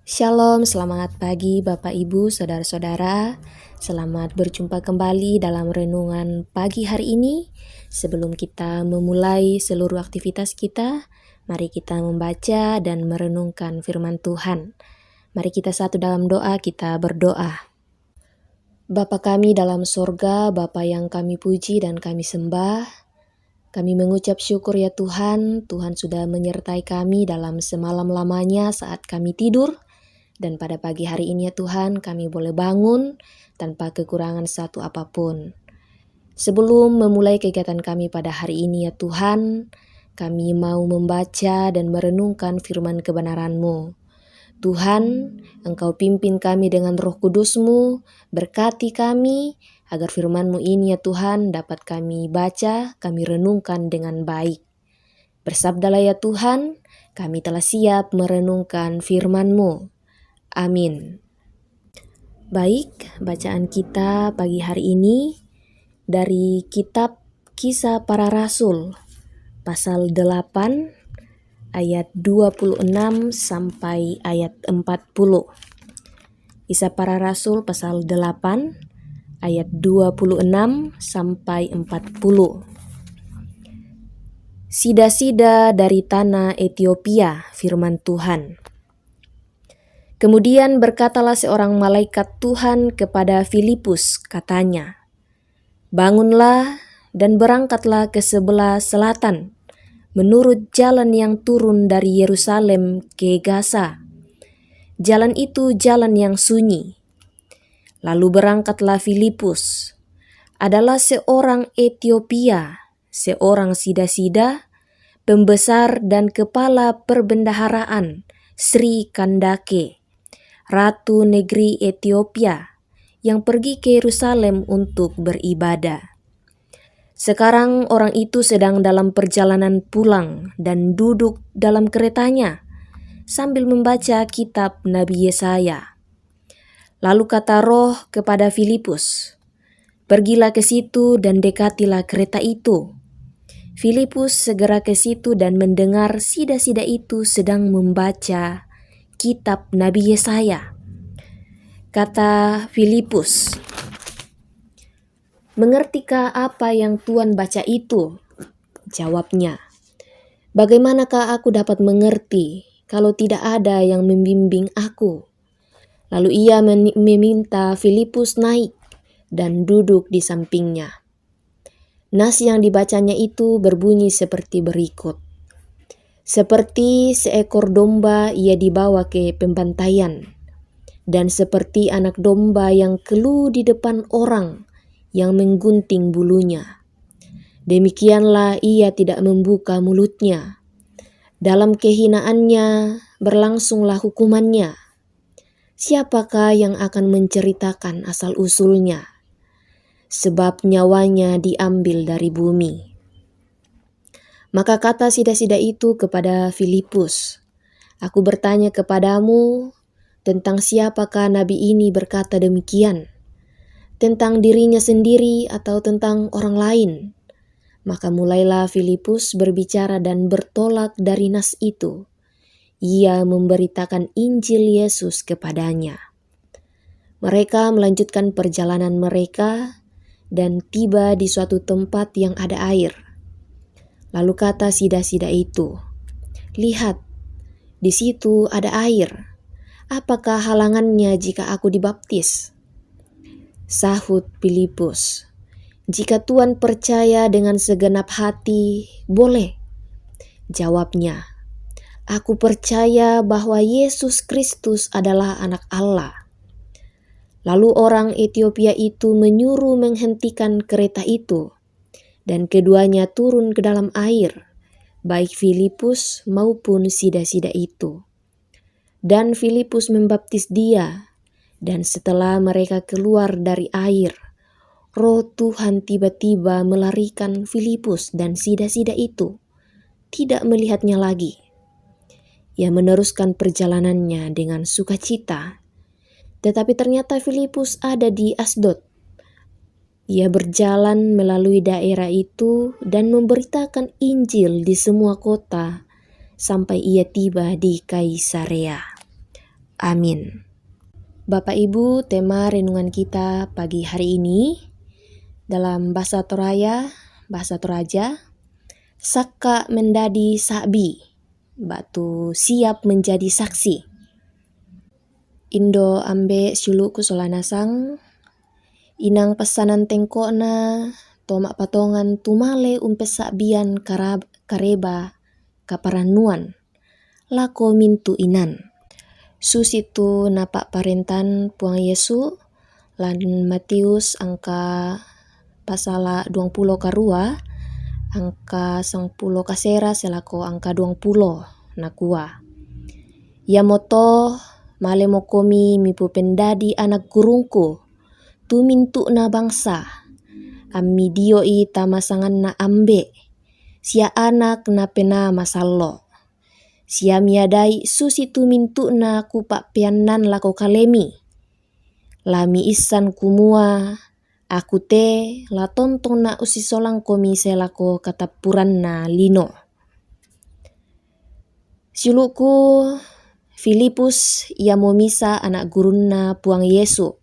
Shalom, selamat pagi Bapak Ibu, Saudara-saudara. Selamat berjumpa kembali dalam renungan pagi hari ini. Sebelum kita memulai seluruh aktivitas kita, mari kita membaca dan merenungkan firman Tuhan. Mari kita satu dalam doa, kita berdoa. Bapa kami dalam sorga, Bapa yang kami puji dan kami sembah, kami mengucap syukur ya Tuhan, Tuhan sudah menyertai kami dalam semalam lamanya saat kami tidur. Dan pada pagi hari ini ya Tuhan, kami boleh bangun tanpa kekurangan satu apapun. Sebelum memulai kegiatan kami pada hari ini ya Tuhan, kami mau membaca dan merenungkan firman kebenaran-Mu. Tuhan, Engkau pimpin kami dengan Roh Kudus-Mu, berkati kami agar firman-Mu ini ya Tuhan dapat kami baca, kami renungkan dengan baik. Bersabdalah ya Tuhan, kami telah siap merenungkan firman-Mu. Amin. Baik, bacaan kita pagi hari ini dari kitab Kisah Para Rasul pasal 8 ayat 26 sampai ayat 40. Kisah Para Rasul pasal 8 ayat 26 sampai 40. Sida-sida dari tanah Ethiopia, firman Tuhan. Kemudian berkatalah seorang malaikat Tuhan kepada Filipus, katanya, "Bangunlah dan berangkatlah ke sebelah selatan, menurut jalan yang turun dari Yerusalem ke Gaza. Jalan itu jalan yang sunyi." Lalu berangkatlah Filipus, adalah seorang Ethiopia, seorang sida-sida, pembesar dan kepala perbendaharaan Sri Kandake, Ratu negeri Ethiopia, yang pergi ke Yerusalem untuk beribadah. Sekarang orang itu sedang dalam perjalanan pulang dan duduk dalam keretanya sambil membaca kitab Nabi Yesaya. Lalu kata Roh kepada Filipus, "Pergilah ke situ dan dekatilah kereta itu." Filipus segera ke situ dan mendengar sida-sida itu sedang membaca kitab Nabi Yesaya. Kata Filipus, "Mengertikah apa yang Tuhan baca itu?" Jawabnya, "Bagaimanakah aku dapat mengerti kalau tidak ada yang membimbing aku?" Lalu ia meminta Filipus naik dan duduk di sampingnya. Nas yang dibacanya itu berbunyi seperti berikut. "Seperti seekor domba ia dibawa ke pembantaian, dan seperti anak domba yang keluh di depan orang yang menggunting bulunya, demikianlah ia tidak membuka mulutnya. Dalam kehinaannya berlangsunglah hukumannya. Siapakah yang akan menceritakan asal-usulnya? Sebab nyawanya diambil dari bumi." Maka kata sida-sida itu kepada Filipus, "Aku bertanya kepadamu, tentang siapakah nabi ini berkata demikian? Tentang dirinya sendiri atau tentang orang lain?" Maka mulailah Filipus berbicara dan bertolak dari nas itu. Ia memberitakan Injil Yesus kepadanya. Mereka melanjutkan perjalanan mereka dan tiba di suatu tempat yang ada air. Lalu kata sida-sida itu, "Lihat, di situ ada air. Apakah halangannya jika aku dibaptis?" Sahut Filipus, "Jika Tuhan percaya dengan segenap hati, boleh." Jawabnya, "Aku percaya bahwa Yesus Kristus adalah Anak Allah." Lalu orang Ethiopia itu menyuruh menghentikan kereta itu, dan keduanya turun ke dalam air, baik Filipus maupun sida-sida itu. Dan Filipus membaptis dia, dan setelah mereka keluar dari air, Roh Tuhan tiba-tiba melarikan Filipus dan sida-sida itu, tidak melihatnya lagi. Ia meneruskan perjalanannya dengan sukacita. Tetapi ternyata Filipus ada di Asdod. Ia berjalan melalui daerah itu dan memberitakan Injil di semua kota sampai ia tiba di Kaisarea. Amin. Bapak Ibu, tema renungan kita pagi hari ini dalam bahasa Toraja, Saka mendadi sabi, batu siap menjadi saksi. Indo ambe syuluku solanasang, inang pesanan tengkokna, tomak patongan tumale umpe sabian kareba kaparanuan, lako mintu inan. Susitu napak parentan Puang Yesu, lan Matius angka pasala 20 karua, angka 10 kasera selako angka 20 nakua. Ya moto male mokomi mipu pendadi anak gurungku, tu mintu na bangsa, ammi dio i tamasangan na ambe, sia anak na pena masallo. Sia miadai susi tu mintu na kupak pianan lako kalemi. Lami isan kumua, aku te la tontong na usi solang komi selako katapuran na lino. Siluku Filipus ia momisa anak gurunna Puang Yesu.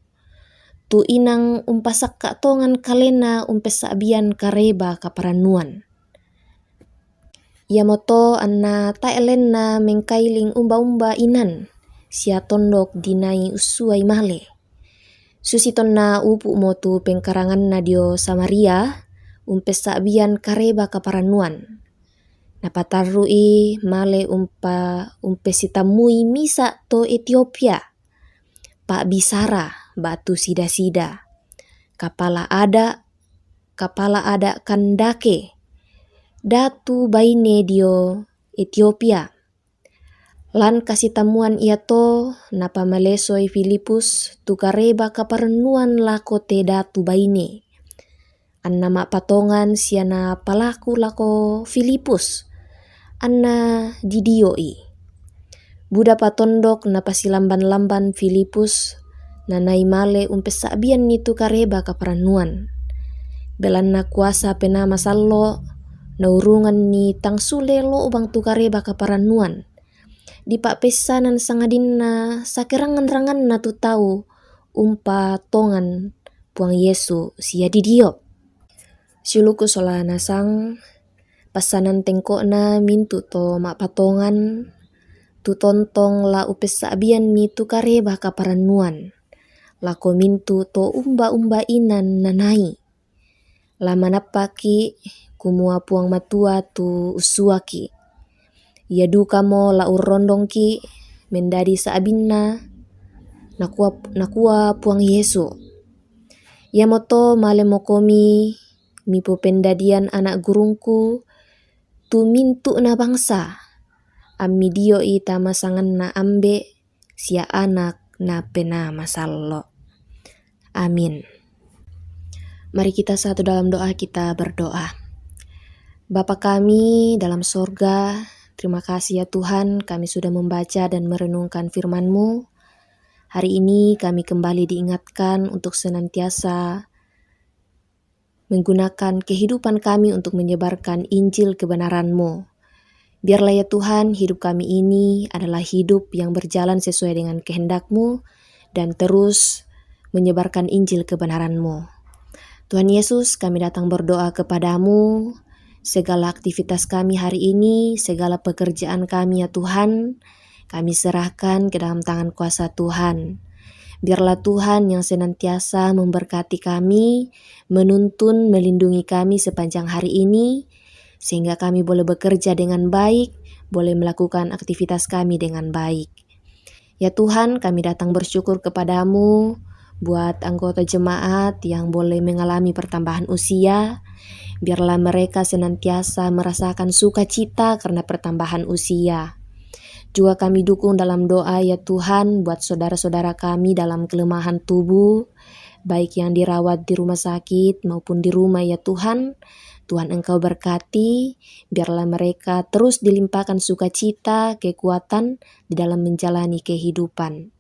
Tu inang umpasak tongan kalena umpesabian kareba kaparanuan. Ia moto anna taelen na mengkailing umba-umba inan, sia tondok dinai usuai male. Susiton na upu motu pengkarangan na dio Samaria, umpesabian kareba kaparanuan. Napatarui male umpesitamui misa to Ethiopia. Pak Bisara batu sida-sida. Kapala ada kandake. Datu baine dio Ethiopia. Lan kasih tamuan ia to napa malesoi Filipus tu kareba kaparanuan lako te datu baine. Anna mak patongan siana palaku lako Filipus. Anna didioi. Buda patondok napa silamban-lamban Filipus nanai male umpesabian nitu kareba kaparanuan. Belanna kuasa pena masallo na urungan ni tangsule lo ubang tu kareba kaparanuan. Di pak pesanan sangadinna sakerangan-rangan na tu tahu umpa tongan Puang Yesu sia didio. Siluku solana sang pesanan tengkokna mintu to mak patongan tu tontong la upesabian ni tu kareba kaparanuan. Lako mintu to umba-umba inan nanai. Lama napaki kumua Puang matua tu usuaki. Ia duka mo la urondong ki mendadi saabinna nakua Puang Yesu. Ia moto male mokomi mipo pendadian anak gurungku tu mintu na bangsa. Ammi dio i tamasangan na ambe sia anak na pena masallo. Amin. Mari kita satu dalam doa, kita berdoa. Bapa kami dalam sorga, terima kasih ya Tuhan kami sudah membaca dan merenungkan firman-Mu. Hari ini kami kembali diingatkan untuk senantiasa menggunakan kehidupan kami untuk menyebarkan Injil kebenaran-Mu. Biarlah ya Tuhan hidup kami ini adalah hidup yang berjalan sesuai dengan kehendak-Mu dan terus menyebarkan Injil kebenaran-Mu. Tuhan Yesus, kami datang berdoa kepadamu, segala aktivitas kami hari ini, segala pekerjaan kami ya Tuhan, kami serahkan ke dalam tangan kuasa Tuhan. Biarlah Tuhan yang senantiasa memberkati kami, menuntun, melindungi kami sepanjang hari ini, sehingga kami boleh bekerja dengan baik, boleh melakukan aktivitas kami dengan baik. Ya Tuhan, kami datang bersyukur kepadamu, buat anggota jemaat yang boleh mengalami pertambahan usia, biarlah mereka senantiasa merasakan sukacita karena pertambahan usia. Juga kami dukung dalam doa ya Tuhan buat saudara-saudara kami dalam kelemahan tubuh, baik yang dirawat di rumah sakit maupun di rumah ya Tuhan. Tuhan Engkau berkati, biarlah mereka terus dilimpahkan sukacita, kekuatan di dalam menjalani kehidupan.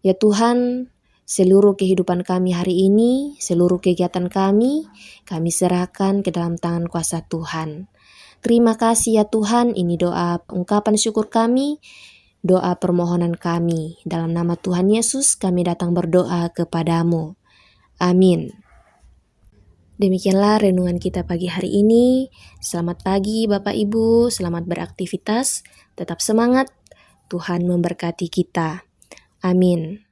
Ya Tuhan, seluruh kehidupan kami hari ini, seluruh kegiatan kami serahkan ke dalam tangan kuasa Tuhan. Terima kasih ya Tuhan, ini doa ungkapan syukur kami. doa permohonan kami. Dalam nama Tuhan Yesus kami datang berdoa kepadamu. Amin. Demikianlah renungan kita pagi hari ini. Selamat pagi Bapak Ibu, selamat beraktivitas, tetap semangat, Tuhan memberkati kita. Amin.